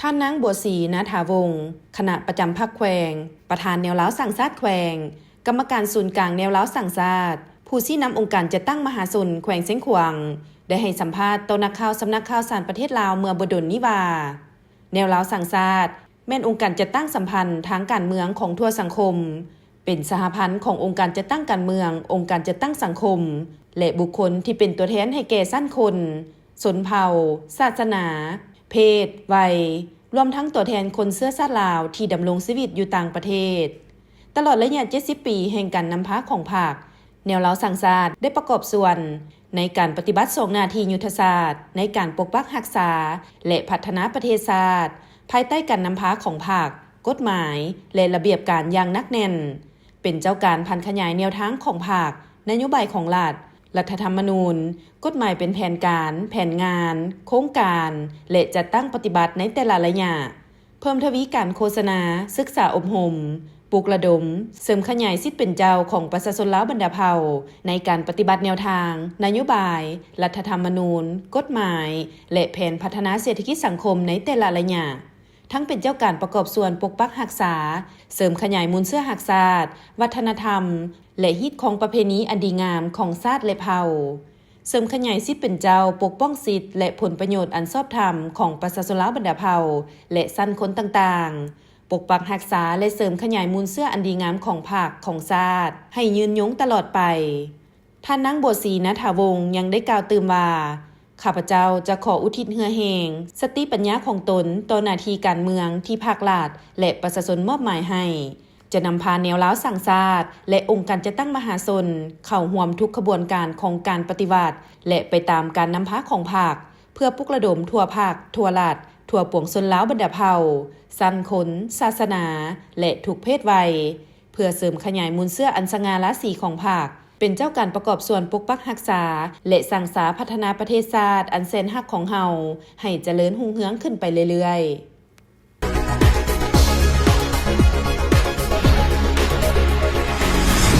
ท่านนางบัวศรีณถาวงศ์คณะประจำภาคแขวงประธานแนวเล้าสั่งซาดแขวงกรรมการศูนย์กลางแนวเล้าสั่งซาดผู้ชี้นำองค์การจะตั้งมหาชนแขวงเส้นขวางได้ให้สัมภาษณ์ต่อนักข่าวสำนักข่าวสารประเทศลาวเมื่อบ่ดลนี้ว่าแนวเล้าสั่งซาดแม่นองค์การจะตั้งสัมพันธ์ทางการเมืองของทั่วสังคมเป็นสหพันธ์ขององค์การจะตั้งการเมืององค์การจะตั้งสังคมและบุคคลที่เป็นตัวแทนให้แก่สั้นคนชนเผ่าศาสนาเพศวัยรวมทั้งตัวแทนคนเสื้อชาติลาวที่ดำรงชีวิตอยู่ต่างประเทศตลอดระยะ70 ปีแห่งการนำพาของภาคแนวเล้าสั่งซาดได้ประกอบส่วนในการปฏิบัติ2หน้าที่ยุทธศาสตร์ในการปกปักรักษาและพัฒนาประเทศชาติภายใต้การนำพาของภาคกฎหมายและระเบียบการอย่างหนักแน่นเป็นเจ้าการพันขยายแนวทางของภาคนโยบายของรัฐธรรมนูญกฎหมายเป็นแผนการแผนงานโครงการและจัดตั้งปฏิบัติในแต่ละระยะเพิ่มทวีการโฆษณาศึกษาอบรมปลุกระดมเสริมขยายสิทธิเป็นเจ้าของประชาชนลาวบรรดาเผ่าในการปฏิบัติแนวทางนโยบายรัฐธรรมนูญกฎหมายและแผนพัฒนาเศรษฐกิจสังคมในแต่ละระยะทั้งเป็นเจ้าการประกอบส่วนปกปักรักษาเสริมขยายมูลเสื้อหักศาสตร์วัฒนธรรมและฮิตของประเพณีอันดีงามของชาติและเผ่าเสริมขยายสิทธิเป็นเจ้าปกป้องสิทธิและผลประโยชน์อันชอบธรรมของประชาชนลาวบรรดาเผ่าและสั้นคนต่างๆปกปักรักษาและเสริมขยายมูลเสื้ออันดีงามของภาคของชาติให้ยืนยงตลอดไปท่านนางบัวศรีณถาวงศ์ยังได้กล่าวเติมว่าข้าพเจ้าจะขออุทิศเหือแหงสติปัญญาของตนต่อหน้าที่การเมืองที่ภาครัฐและประชาชนมอบหมายให้จะนำพาแนวเล้าสั่งซาดและองค์การจะตั้งมหาชนเข้าร่วมทุกขบวนการของการปฏิวัติและไปตามการนำพาของภาคเพื่อปลุกระดมทั่วภาคทั่วรัฐทั่วปวงชนลาวบรรดาเผ่าสั้นคนศาสนาและทุกเพศวัยเพื่อเสริมขยายมูลเสื้ออันสง่าราศีของภาคเป็นเจ้าการประกอบส่วนปกปักรักษาและสร้างสรรค์พัฒนาประเทศชาติอันแสนฮักของเฮาให้เจริญรุ่งเรืองขึ้นไปเรื่อยๆ